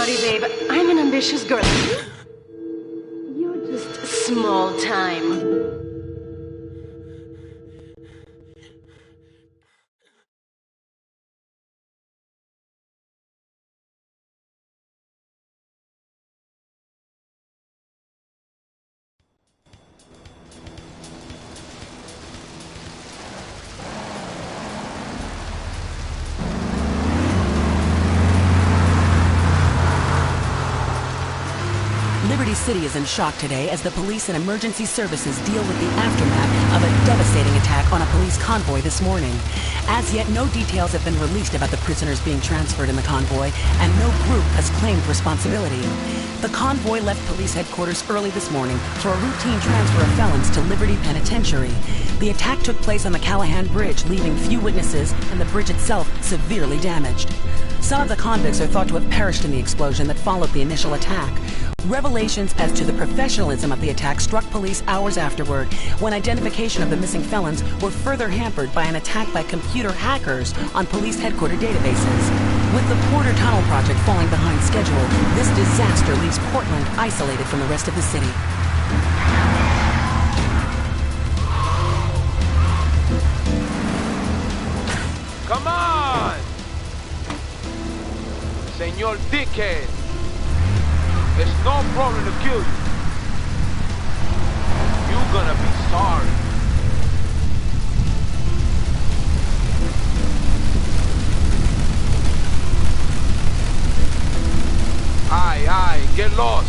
sorry, babe. I'm an ambitious girl. You're just small time. Liberty City is in shock today as the police and emergency services deal with the aftermath of a devastating attack on a police convoy this morning. As yet, no details have been released about the prisoners being transferred in the convoy, and no group has claimed responsibility. The convoy left police headquarters early this morning for a routine transfer of felons to Liberty Penitentiary. The attack took place on the Callahan Bridge, leaving few witnesses and the bridge itself severely damaged. Some of the convicts are thought to have perished in the explosion that followed the initial attack. Revelations as to the professionalism of the attack struck police hours afterward, when identification of the missing felons were further hampered by an attack by computer hackers on police headquarters databases. With the Porter Tunnel project falling behind schedule, this disaster leaves Portland isolated from the rest of the city. Come on! Señor Dickhead! It's no problem to kill you. You're gonna be sorry. Aye, get lost.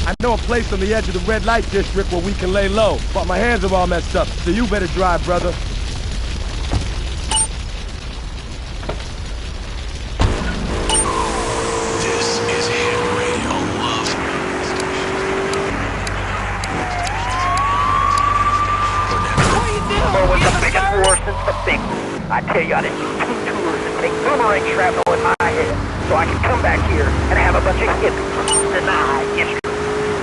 I know a place on the edge of the red light district where we can lay low, but my hands are all messed up, so you better drive, brother. This is Hit Radio Love. What are you doing? Well, was the biggest war since the big one. I tell you, I didn't do 2 tours and take boomerang shrapnel in my head, so I can come back here and have a bunch of hippies deny history.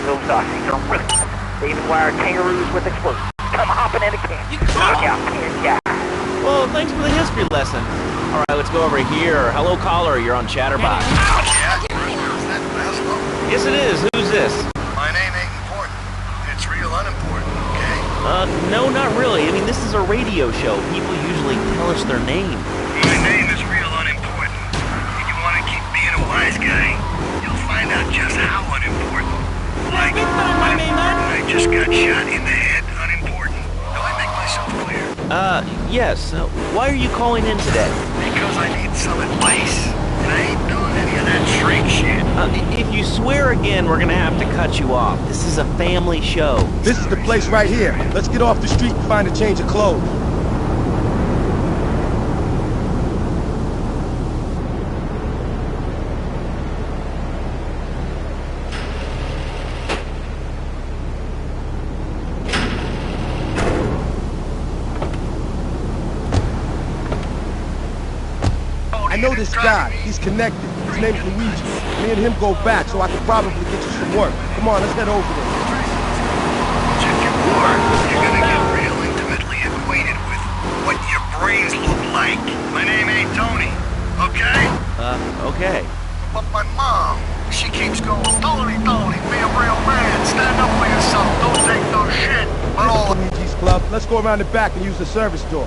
Those Aussies are ruthless. They even wire kangaroos with explosives. Come hopping in a can. Knock out 10 guys. Well, thanks for the history lesson. All right, let's go over here. Hello, caller. You're on Chatterbox. Yeah? Is that Laszlo? Yes, it is. Who's this? My name ain't important. It's real unimportant, okay? No, not really. I mean, this is a radio show. People usually tell us their name. My name is real unimportant. If you want to keep being a wise guy, you'll find out just how unimportant. Like, I just got shot in the head, unimportant. Do I make myself clear? Yes. Why are you calling in today? Because I need some advice. And I ain't doing any of that straight shit. If you swear again, we're gonna have to cut you off. This is a family show. This is the place right here. Let's get off the street and find a change of clothes. I know this guy. He's connected. His name's Luigi. Me and him go back, so I can probably get you some work. Come on, let's head over there. Check your ward. You're gonna get real intimately acquainted with what your brains look like. My name ain't Tony, okay? Okay. But my mom, she keeps going, Tony, be a real man. Stand up for yourself. Don't take no shit. But all... Luigi's Club. Let's go around the back and use the service door.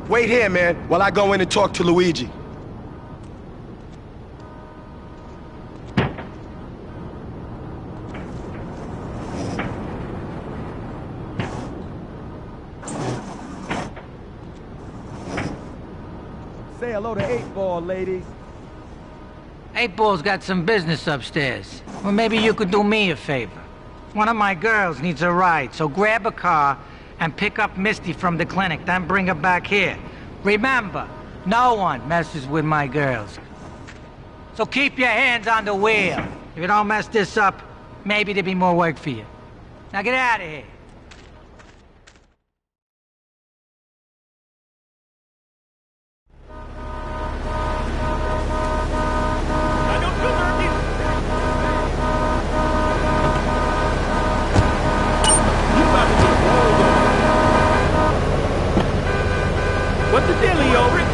Wait here, man, while I go in and talk to Luigi. Say hello to 8-Ball, ladies. 8-Ball's got some business upstairs. Well, maybe you could do me a favor. One of my girls needs a ride, so grab a car and pick up Misty from the clinic, then bring her back here. Remember, no one messes with my girls. So keep your hands on the wheel. If you don't mess this up, maybe there'll be more work for you. Now get out of here. What's the dealio, Rick?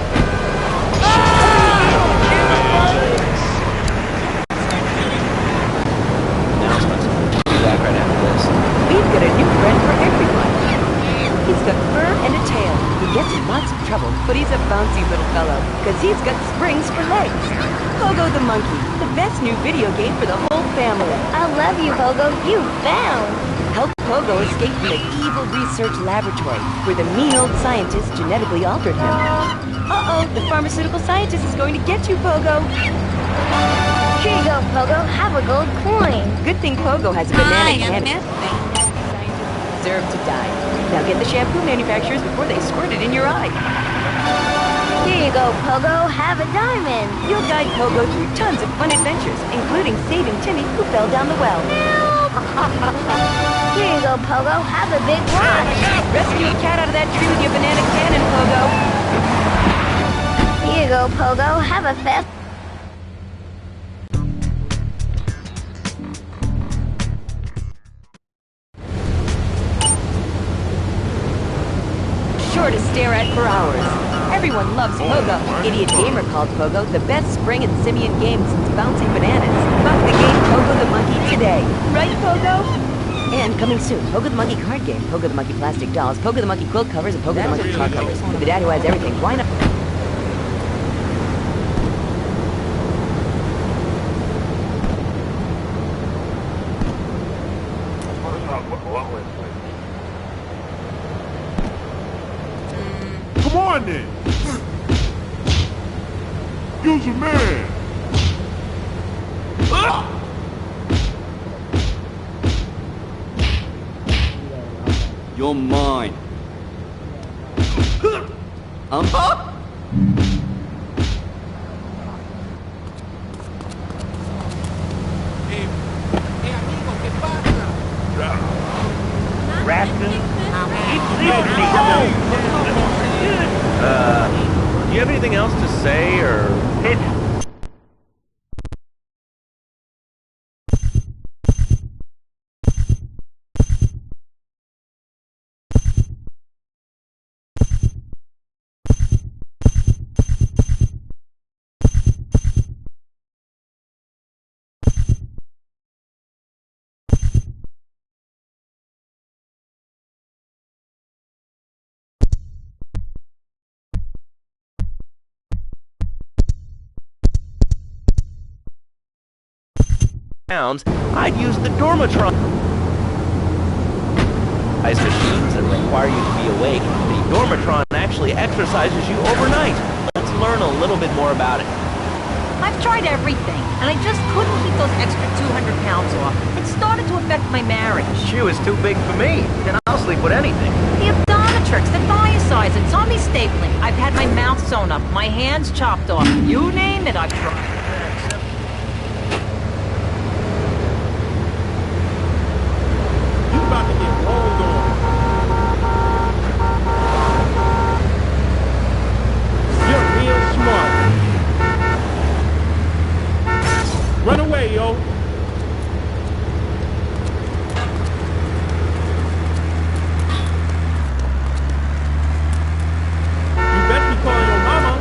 Announcements. Be back right after this. We've got a new friend for everyone. He's got fur and a tail. He gets in lots of trouble, but he's a bouncy little fellow, because he's got springs for legs. Pogo the Monkey, the best new video game for the whole family. I love you, Pogo. You found. Help Pogo escape from the evil research laboratory, where the mean old scientist genetically altered him. Uh-oh, the pharmaceutical scientist is going to get you, Pogo. Here you go, Pogo. Have a gold coin. Good thing Pogo has a banana cannon. Deserve to die. Now get the shampoo manufacturers before they squirt it in your eye. Here you go, Pogo. Have a diamond. You'll guide Pogo through tons of fun adventures, including saving Timmy, who fell down the well. Here you go, Pogo. Have a big watch. Rescue a cat out of that tree with your banana cannon, Pogo. Here you go, Pogo. Have a fast... Sure to stare at for hours. Everyone loves Pogo. Idiot Gamer called Pogo the best spring and simian game since bouncing bananas. Buy the game Pogo the Monkey today. Right, Pogo? And coming soon, Pogo the Monkey card game, Pogo the Monkey plastic dolls, Pogo the Monkey quilt covers, and Pogo the Monkey car covers. For the dad who has everything, why not? Come on then. Use your man. You're mine. Up? Do you have anything else to say, or...? I'd use the dormatron. Machines that require you to be awake. The dormatron actually exercises you overnight. Let's learn a little bit more about it. I've tried everything, and I just couldn't keep those extra 200 pounds off. It started to affect my marriage. She was too big for me. Then I'll sleep with anything. The abdominatrix, the biocides, and tummy stapling. I've had my mouth sewn up, my hands chopped off. You name it, I've tried. About to get rolled on. You're real smart. Run away, yo. You better be calling your mama.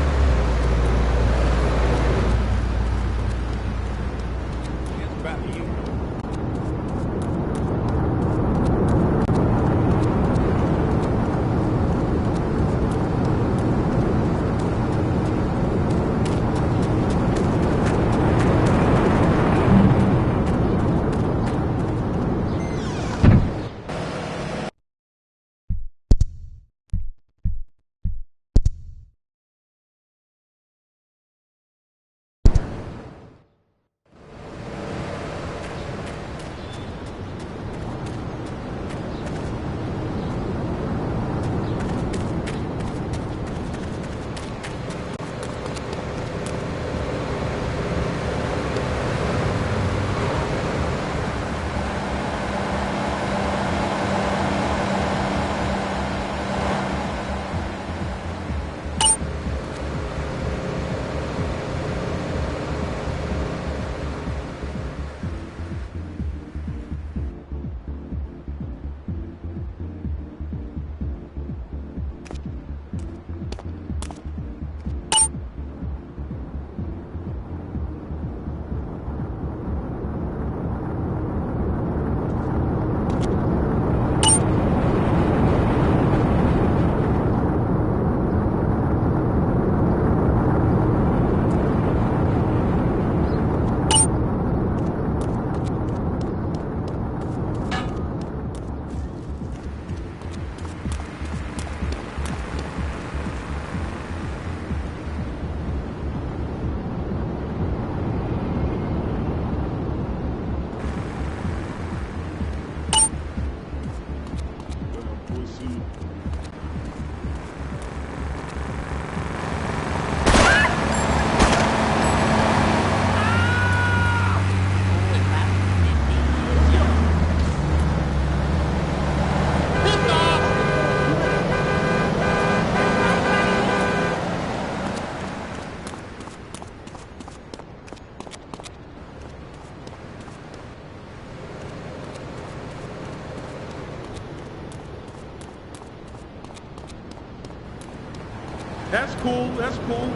That's cool,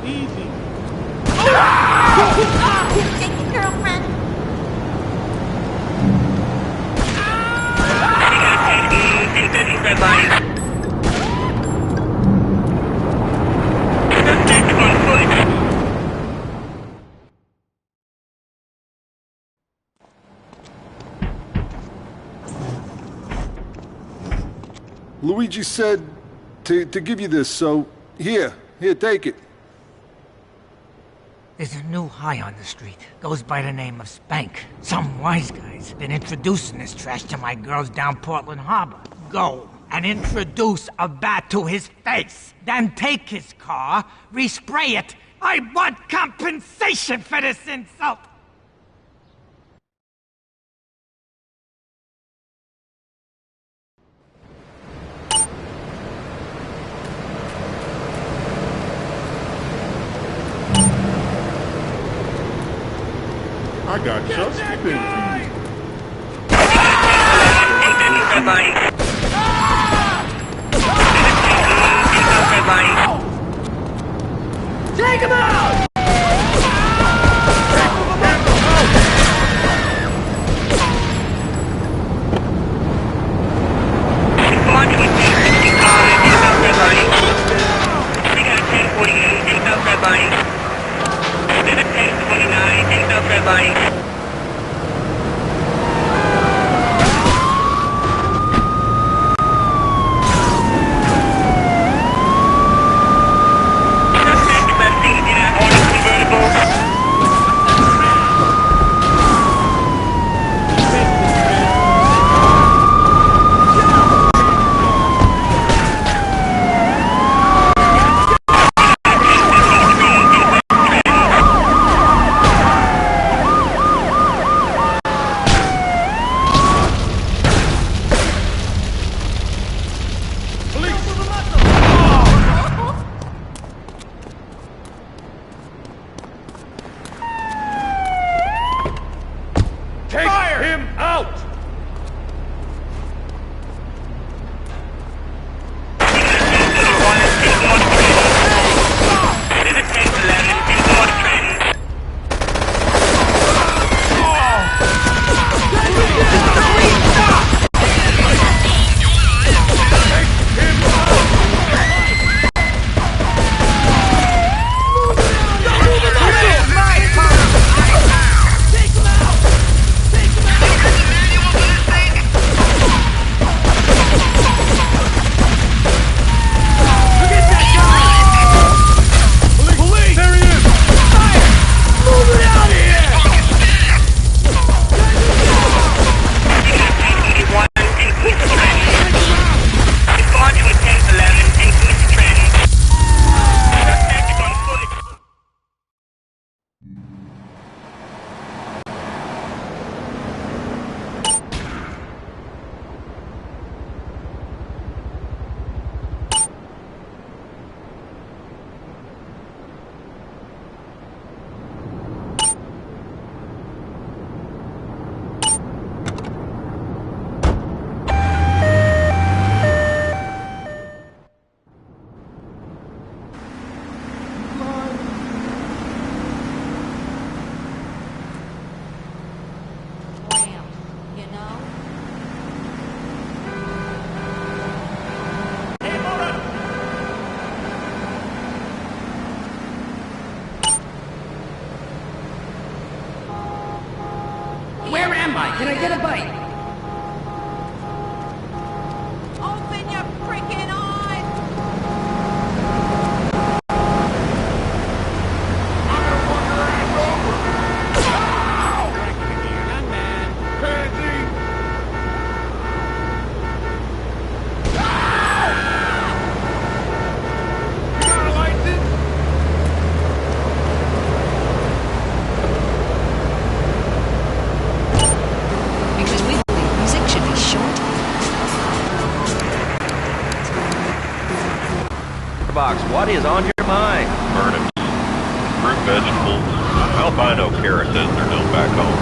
easy. Take your girlfriend. Luigi said to give you this, so here, take it. There's a new high on the street. Goes by the name of Spank. Some wise guy's been introducing this trash to my girls down Portland Harbor. Go and introduce a bat to his face. Then take his car, respray it. I want compensation for this insult. I got just the thing for you. Take him out! Can I get a bite? Open your freaking eyes! What is on your mind? Turnips, fruit, vegetables, albino carrots as they're known back home.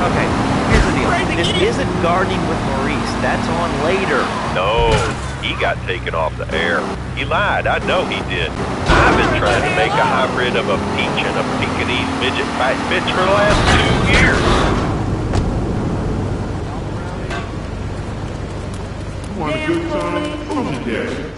Okay, here's the deal. This isn't gardening with Maurice. That's on later. No, He got taken off the air. He lied, I know he did. I've been trying to make a hybrid of a peach and a Pekingese midget fight bitch for the last 2 years. Want a good time? Come on, yes.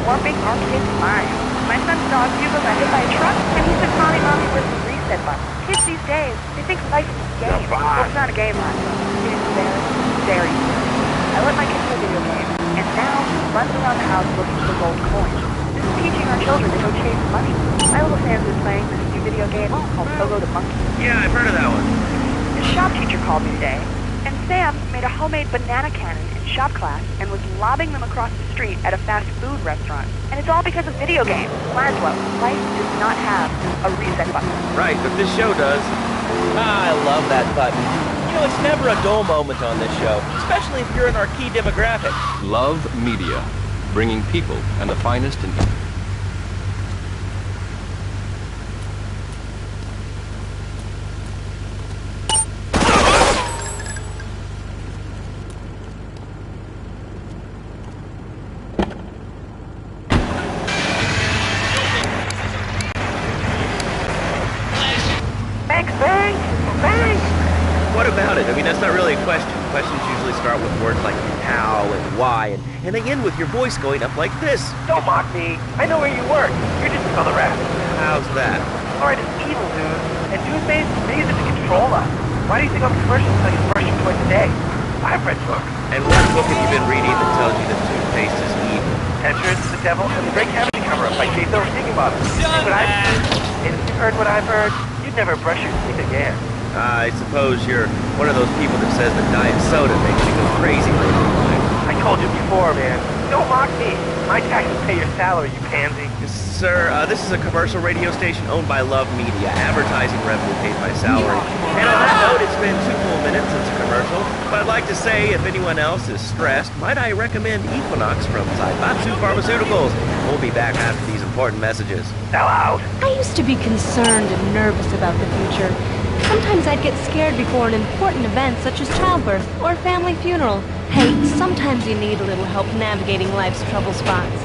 One big arcade fine. My son's dog Hugo got hit by a truck, and he's been calling Mommy with the reset button. Kids these days, they think life is a game. Well, it's not a game, hon. It is very, very serious. I let my kid play video games, and now he runs around the house looking for gold coins. This is teaching our children to go chase money. My little Sam's been playing this new video game called Pogo the Monkey. Yeah, I've heard of that one. The shop teacher called me today, and Sam made a homemade banana cannon in shop class and was lobbing them across the street at a fast food restaurant. And it's all because of video games. Laszlo, life does not have a reset button. Right, but this show does. I love that button. You know, it's never a dull moment on this show, especially if you're in our key demographic. Love Media, bringing people and the finest in... What about it? I mean, that's not really a question. Questions usually start with words like how and why, and they end with your voice going up like this. Don't mock me. I know where you work. You're just another rat. How's that? Florida is evil, dude. And toothpaste pays it to control us. Why do you think all the commercials tell you to brush your twice a day? I've read books. And what book have you been reading that tells you that toothpaste is evil? Entrance, the Devil, and the Great Cavity Cover-Up by J. Thor Higginbottom. And you've heard what I've heard. You'd never brush your teeth again. I suppose you're one of those people that says that diet soda makes you go crazy later in life. I told you before, man. Don't mock me. My taxes pay your salary, you pansy. Sir, this is a commercial radio station owned by Love Media. Advertising revenue paid my salary. And on that note, it's been 2 full minutes since a commercial. But I'd like to say, if anyone else is stressed, might I recommend Equinox from Zaibatsu Pharmaceuticals. We'll be back after these important messages. Now out. I used to be concerned and nervous about the future. Sometimes I'd get scared before an important event such as childbirth or a family funeral. Hey, sometimes you need a little help navigating life's trouble spots.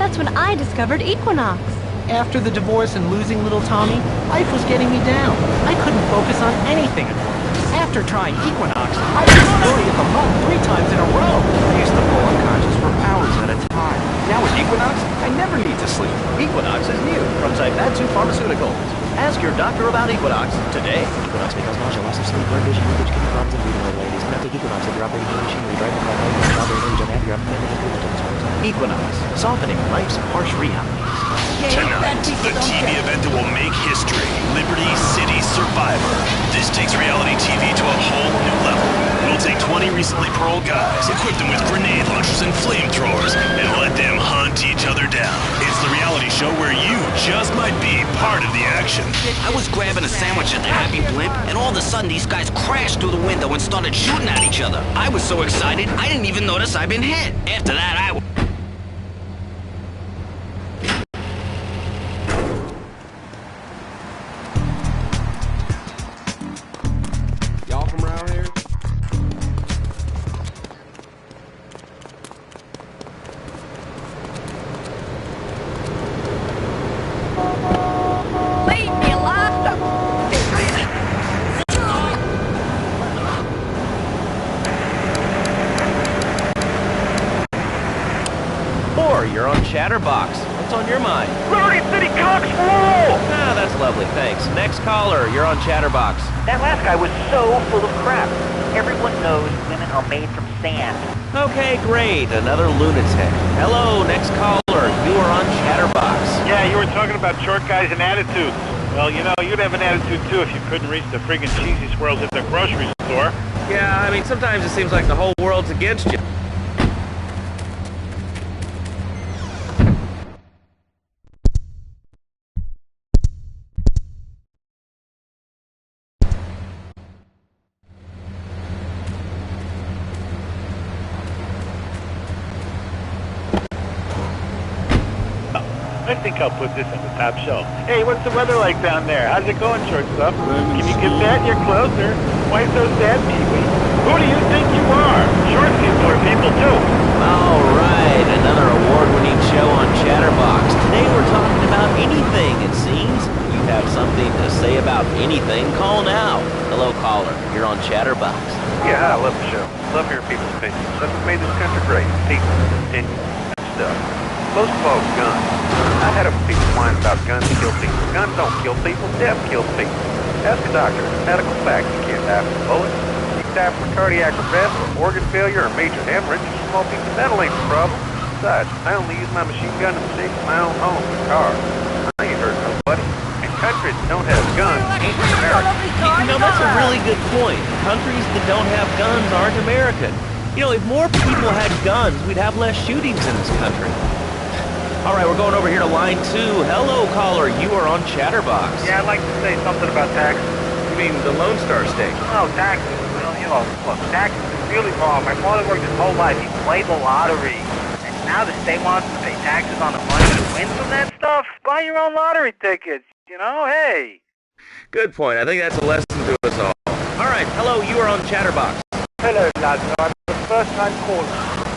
That's when I discovered Equinox. After the divorce and losing little Tommy, life was getting me down. I couldn't focus on anything at once. After trying Equinox, I was story of the month 3 times in a row. I used to fall unconscious for hours at a time. Now with Equinox, I never need to sleep. Equinox is new from Zaibatsu Pharmaceuticals. Ask your doctor about Equinox today. Equinox may cause nausea, loss of sleep, blurred vision, leakage, kidney problems, and breathing ladies. Do not take Equinox if you're operating heavy machinery, driving a car, or strawberry age, and you're implementing improvement in this world. Equinox, softening life's harsh realities. Tonight, the TV event that will make history, Liberty City Survivor. This takes reality TV to a whole new level. We'll take 20 recently paroled guys, equip them with grenade launchers and flamethrowers, and let them hunt each other down. It's the reality show where you just might be part of the action. I was grabbing a sandwich at the Happy Blimp, and all of a sudden these guys crashed through the window and started shooting at each other. I was so excited, I didn't even notice I'd been hit. After that, Y'all from around here? Leave me alone! Or you're on Chatterbox. What's on your mind? Liberty City Cox rule! Ah, that's lovely, thanks. Next caller, you're on Chatterbox. That last guy was so full of crap. Everyone knows women are made from sand. Okay, great. Another lunatic. Hello, next caller. You are on Chatterbox. Yeah, you were talking about short guys and attitudes. Well, you know, you'd have an attitude too if you couldn't reach the friggin' cheesy swirls at the grocery store. Yeah, I mean, sometimes it seems like the whole world's against you. I think I'll put this on the top shelf. Hey, what's the weather like down there? How's it going, shortstop? Can you get that? You're closer. Why so sad, Pee-wee? Who do you think you are? Short people are people, too. All right, another award-winning show on Chatterbox. Today we're talking about anything, it seems. You have something to say about anything, call now. Hello, caller. You're on Chatterbox. Yeah, I love the show. Love hearing people's opinions. That's what made this country great. People, opinions, and stuff. Most of all, guns. I had a people whine about guns kill people. Guns don't kill people, death kills people. Ask a doctor. Medical fact. You can't die from bullets. You can die from a cardiac arrest, or organ failure, or major hemorrhage. You smoke even that'll ain't the problem. Besides, I only use my machine gun in the safety of my own home and car. I ain't hurt nobody. And countries that don't have guns ain't American. You know, that's a really good point. Countries that don't have guns aren't American. You know, if more people had guns, we'd have less shootings in this country. All right, we're going over here to line 2. Hello, caller. You are on Chatterbox. Yeah, I'd like to say something about taxes. You mean the Lone Star State? Oh, taxes. Well, you know, look, taxes is really wrong. My father worked his whole life. He played the lottery. And now the state wants to pay taxes on the money you win from that stuff? Buy your own lottery tickets, you know? Hey. Good point. I think that's a lesson to us all. All right, hello. You are on Chatterbox. Hello, lads. I'm the first-time caller.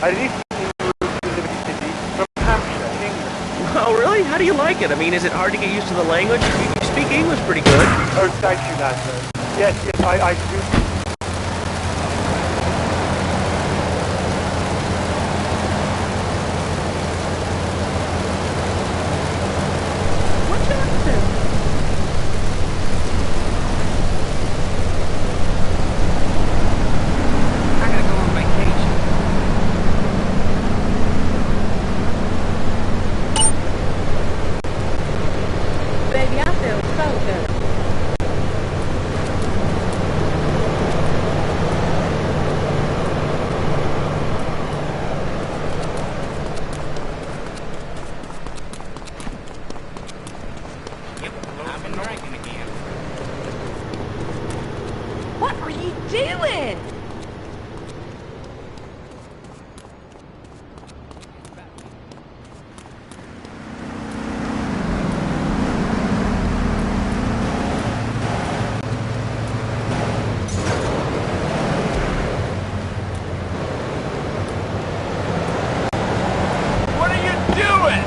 I recently moved to Liberty City from Hampshire, England. Oh, really? How do you like it? I mean, is it hard to get used to the language? You speak English pretty good. Oh, thank you, lads. Yes, I do. What you up to? I gotta go on vacation. Baby, I feel so good. I've been drinking again. What are you doing? What are you doing?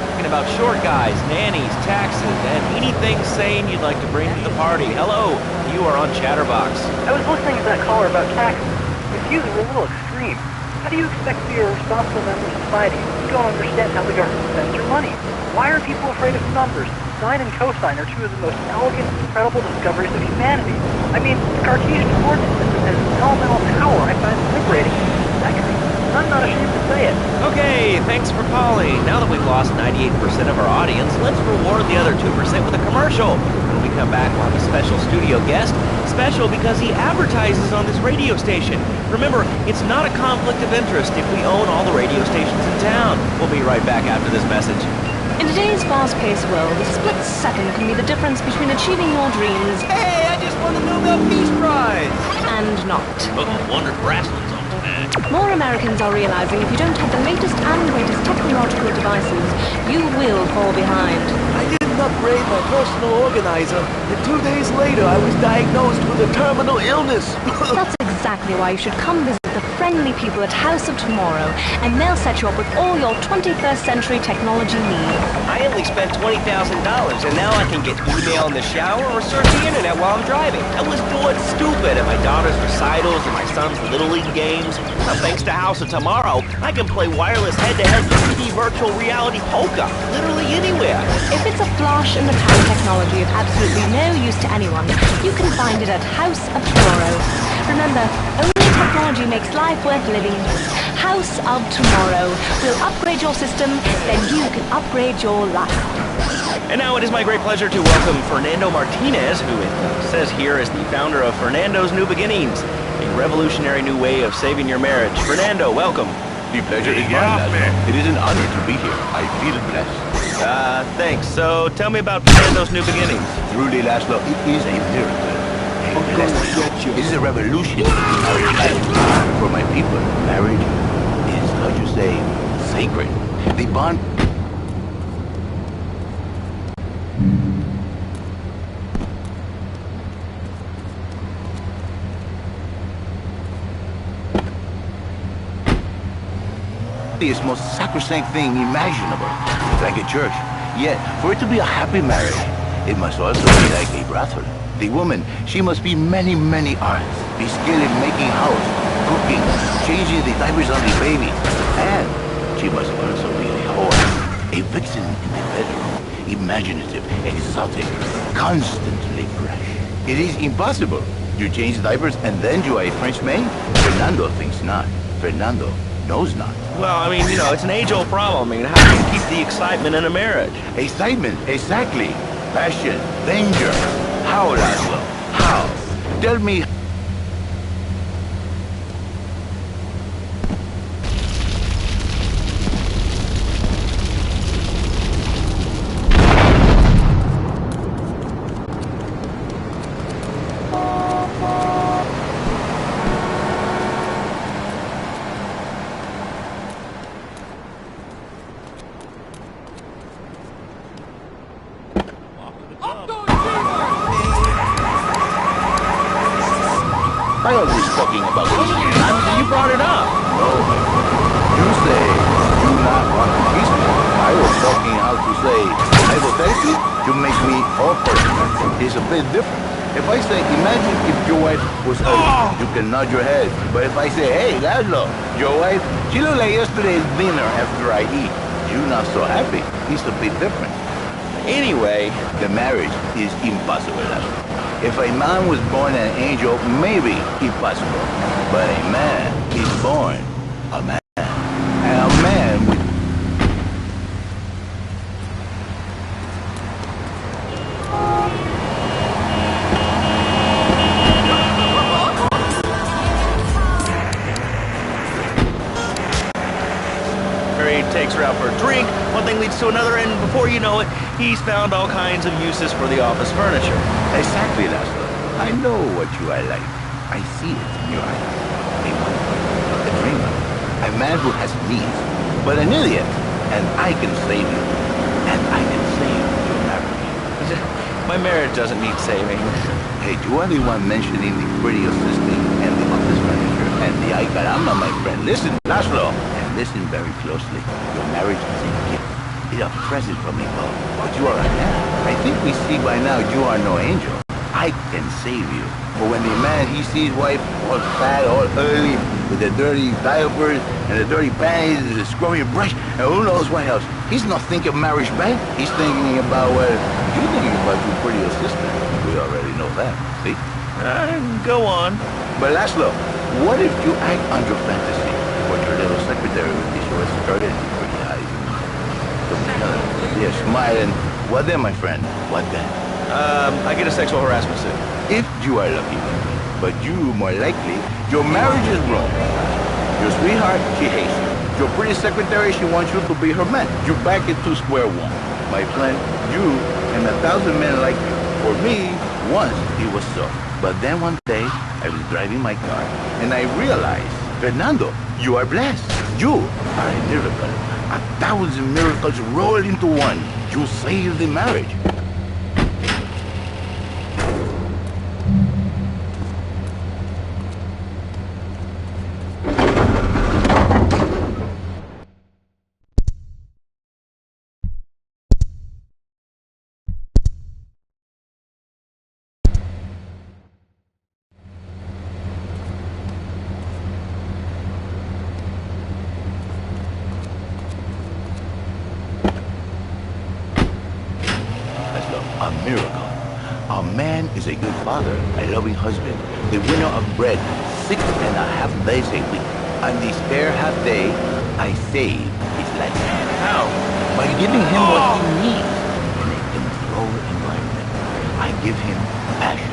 Talking about short guys, nannies, taxes, and anything sane you'd like to bring to the party. Hello. You are on Chatterbox. I was listening to that caller about taxes. His views are a little extreme. How do you expect to be a responsible member of society if you don't understand how the government spends your money? Why are people afraid of numbers? Sine and cosine are two of the most elegant, incredible discoveries of humanity. I mean, the Cartesian coordinate system has elemental power. I find it liberating and sexy. I'm not ashamed to say it. Okay, thanks for calling. Now that we've lost 98% of our audience, let's reward the other 2% with a commercial. When we come back, we'll have a special studio guest. Special because he advertises on this radio station. Remember, it's not a conflict of interest if we own all the radio stations in town. We'll be right back after this message. In today's fast-paced world, a split second can be the difference between achieving your dreams Hey, I just won the Nobel Peace Prize! and not. Oh, I wonder if wrestling's on tonight. More Americans are realizing if you don't have the latest and greatest technological devices, you will fall behind. I didn't upgrade my personal organizer, and 2 days later I was diagnosed with a terminal illness. That's exactly why you should come visit the friendly people at House of Tomorrow, and they'll set you up with all your 21st century technology needs. I only spent $20,000, and now I can get email in the shower or surf the internet while I'm driving. I was bored stupid at my daughter's recitals and my son's Little League games. Now, thanks to House of Tomorrow, I can play wireless head-to-head 3D virtual reality poker literally anywhere. If it's a flash in the pan technology of absolutely no use to anyone, you can find it at House of Tomorrow. Remember, only technology makes life worth living. House of Tomorrow will upgrade your system, then you can upgrade your life. And now it is my great pleasure to welcome Fernando Martinez, who it says here is the founder of Fernando's New Beginnings, a revolutionary new way of saving your marriage. Fernando, welcome. The pleasure is mine, Laszlo. It is an honor to be here. I feel blessed. Thanks. So tell me about Fernando's New Beginnings. Truly, Laszlo, it is a miracle. It is a revolution in our life for my people. Marriage sacred. The bond... is most sacrosanct thing imaginable. It's like a church. Yet, for it to be a happy marriage, it must also be like a brothel. The woman, she must be many, many arts. Be skilled in making house, cooking, changing the diapers on the baby. And she must also be a whore, a vixen in the bedroom, imaginative, exotic, constantly fresh. It is impossible. You change diapers and then you are a French maid? Fernando thinks not. Fernando knows not. Well, I mean, you know, it's an age-old problem. I mean, how do you keep the excitement in a marriage? Excitement, exactly. Passion, danger. How, Laszlo? How? Tell me. I always talking about this. You brought it up. No. You say you not want to kiss me. I was talking how to say hypothetically to make me all personal. It's a bit different. If I say, imagine if your wife was ugly, you can nod your head. But if I say, hey, Laszlo, your wife, she looked like yesterday's dinner after I eat. You're not so happy. It's a bit different. Anyway, the marriage is impossible, Laszlo. If a man was born an angel, maybe impossible. But a man is born a man. And a man with... He takes her out for a drink, one thing leads to another, and before you know it, he's found all kinds of uses for the office furniture. Exactly, Laszlo. I know what you are like. I see it in your eyes. A wonder, a dreamer, a man who has needs, but an idiot. And I can save you. And I can save your marriage. My marriage doesn't need saving. Hey, you are the one mentioning the pretty assistant and the office furniture and the ay caramba, my friend. Listen, Laszlo. Listen very closely. Your marriage is a gift. It's a present from above. But you are a man. I think we see by now you are no angel. I can save you. But when the man, he sees wife all fat, all early, with the dirty diapers and the dirty panties and the scrubby brush, and who knows what else. He's not thinking marriage bank. He's thinking about, well, you're thinking about your pretty assistant. We already know that. See? Go on. But Laszlo, what if you act on your fantasy? What your little secretary with the short skirt and the pretty eyes. They're smiling. What then, my friend? What then? I get a sexual harassment suit. If you are lucky. But you, more likely, your marriage is wrong. Your sweetheart, she hates you. Your pretty secretary, she wants you to be her man. You're back into square one. My friend, you and 1,000 men like you. For me, once it was so. But then one day, I was driving my car, and I realized, Fernando, you are blessed. You are a miracle. 1,000 miracles rolled into one. You saved the marriage. A miracle. A man is a good father, a loving husband, the winner of bread 6.5 days a week. On the spare half day, I save his life. How? By giving him what he needs in a controlled environment. I give him passion.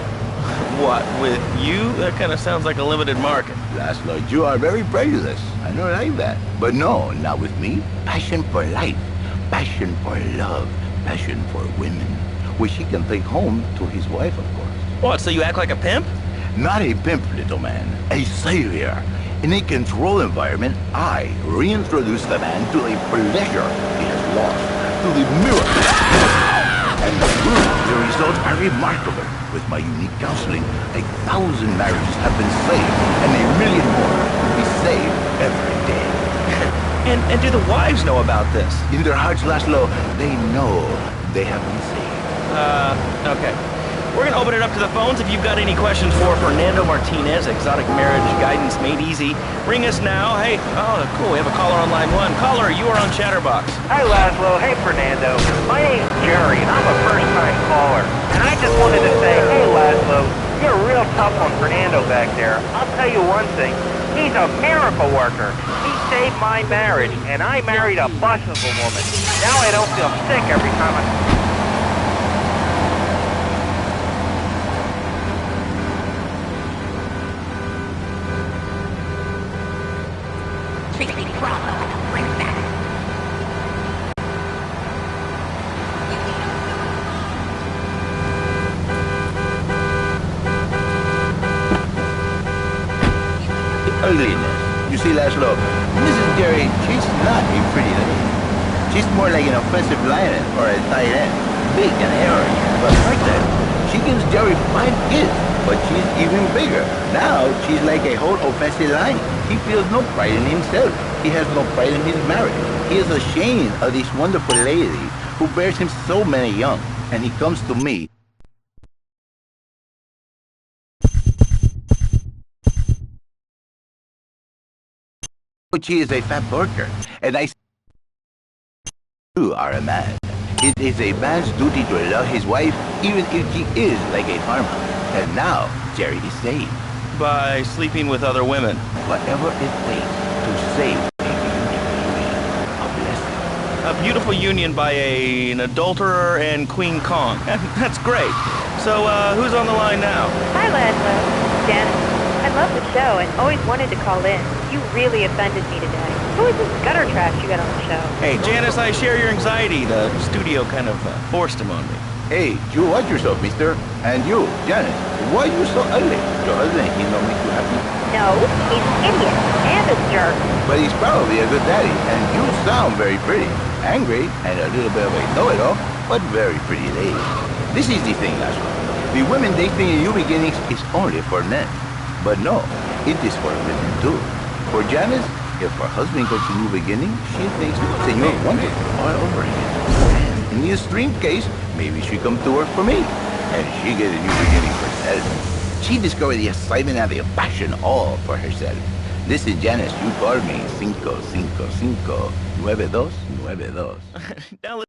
What, with you? That kind of sounds like a limited market. Laszlo, you are very prejudiced. I don't like that. But no, not with me. Passion for life. Passion for love. Passion for women. Which he can take home to his wife, of course. What, so you act like a pimp? Not a pimp, little man. A savior. In a control environment, I reintroduce the man to a pleasure he has lost, to the miracle. And the results are remarkable. With my unique counseling, 1,000 marriages have been saved, and 1 million more will be saved every day. And do the wives know about this? In their hearts, Laszlo, they know they have been saved. Okay. We're gonna open it up to the phones. If you've got any questions for Fernando Martinez, Exotic Marriage Guidance Made Easy, ring us now. Hey, oh, cool, we have a caller on line 1. Caller, you are on Chatterbox. Hi, Laszlo. Hey, Fernando. My name's Jerry, and I'm a first-time caller. And I just wanted to say, hey, Laszlo, you're real tough on Fernando back there. I'll tell you one thing. He's a miracle worker. He saved my marriage, and I married a bus of a woman. Now I don't feel sick every time I... Ugliness. You see, Laszlo, Mrs. Jerry, she's not a pretty lady. She's more like an offensive lion or a tight end. Big and hairy, but like that. She gives Jerry 5 kids, but she's even bigger. Now, she's like a whole offensive lion. He feels no pride in himself. He has no pride in his marriage. He is ashamed of this wonderful lady who bears him so many young. And he comes to me. She is a fat worker, and I... You are a man. It is a man's duty to love his wife, even if she is like a farmhouse. And now, Jerry is saved. By sleeping with other women. Whatever it takes to save a blessing. A beautiful union by an adulterer and Queen Kong. That's great. So, who's on the line now? Hi, Laszlo. Janice. I love the show and always wanted to call in. You really offended me today. Who is this gutter trash you got on the show? Hey, Janice, I share your anxiety. The studio kind of forced him on me. Hey, you watch yourself, mister. And you, Janice, why are you so ugly? Your husband, he don't make you happy? No, he's an idiot and a jerk. But he's probably a good daddy, and you sound very pretty. Angry, and a little bit of a know-it-all, but very pretty lady. This is the thing, Laszlo. The women they think in new beginnings is only for men. But no, it is for women too. For Janice, if her husband goes to new beginning, she thinks Senor Wonderful all over again. And in the extreme case, maybe she come to work for me, and she get a new beginning herself. She discovered the excitement and the passion all for herself. Listen, Janice, you call me 555 9292. Now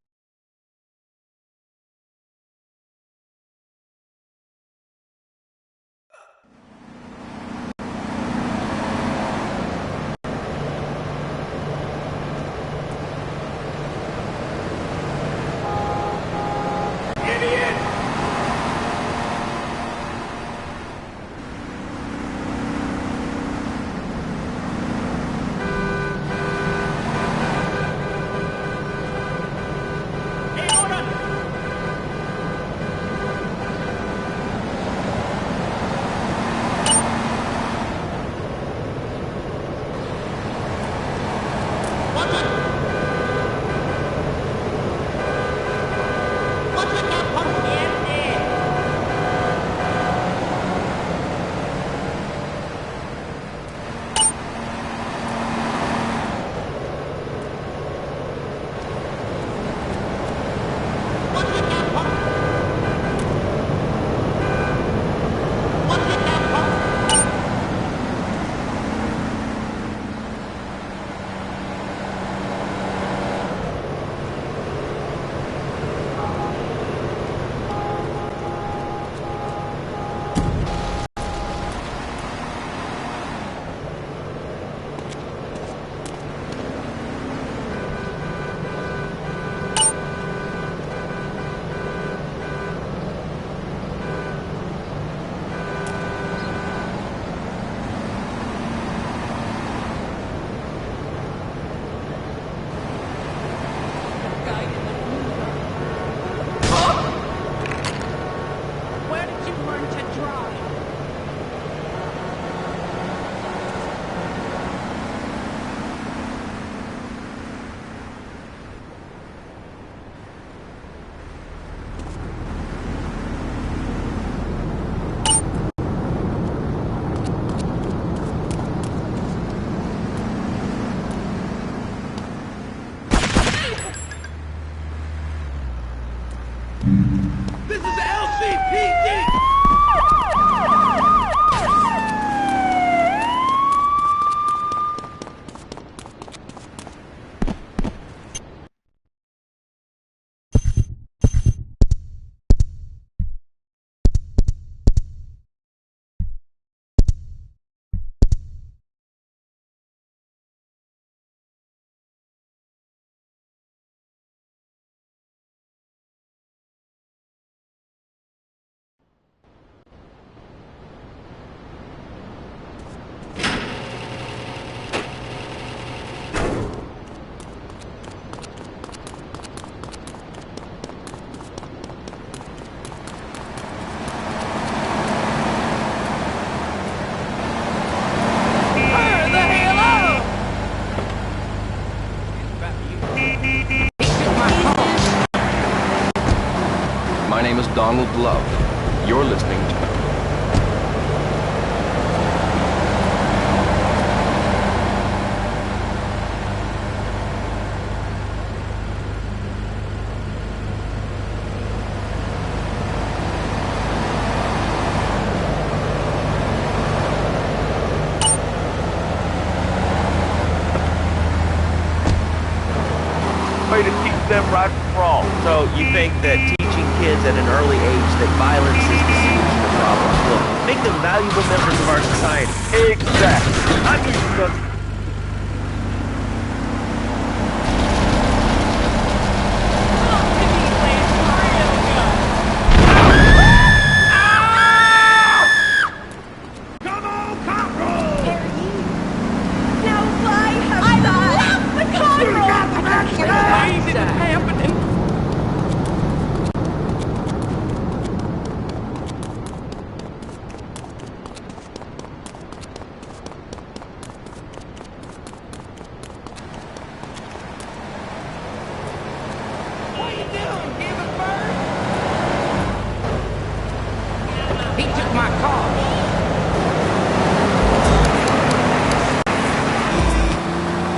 Donald Love. You're listening to... Way to teach them right from wrong. So you think that teaching kids at an early age that violence is the solution to problems will make them valuable members of our society? Exactly. I knew you were gonna... He took my car.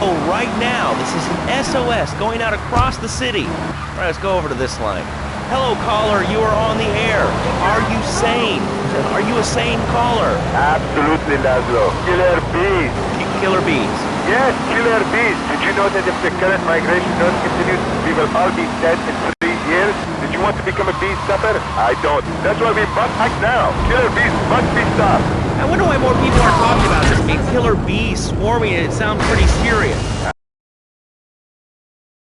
Oh, right now, this is an SOS going out across the city. All right, let's go over to this line. Hello, caller, you are on the air. Are you sane? Are you a sane caller? Absolutely, Laszlo. Killer bees. Killer bees. Yes, killer bees. Did you know that if the current migration does continue, we will all be dead in 3 years? Did you want to become a bee stopper? I don't. That's why we must act now. Killer bees must be stopped. I wonder why more people are talking about this. I mean, killer bees swarming, it sounds pretty serious.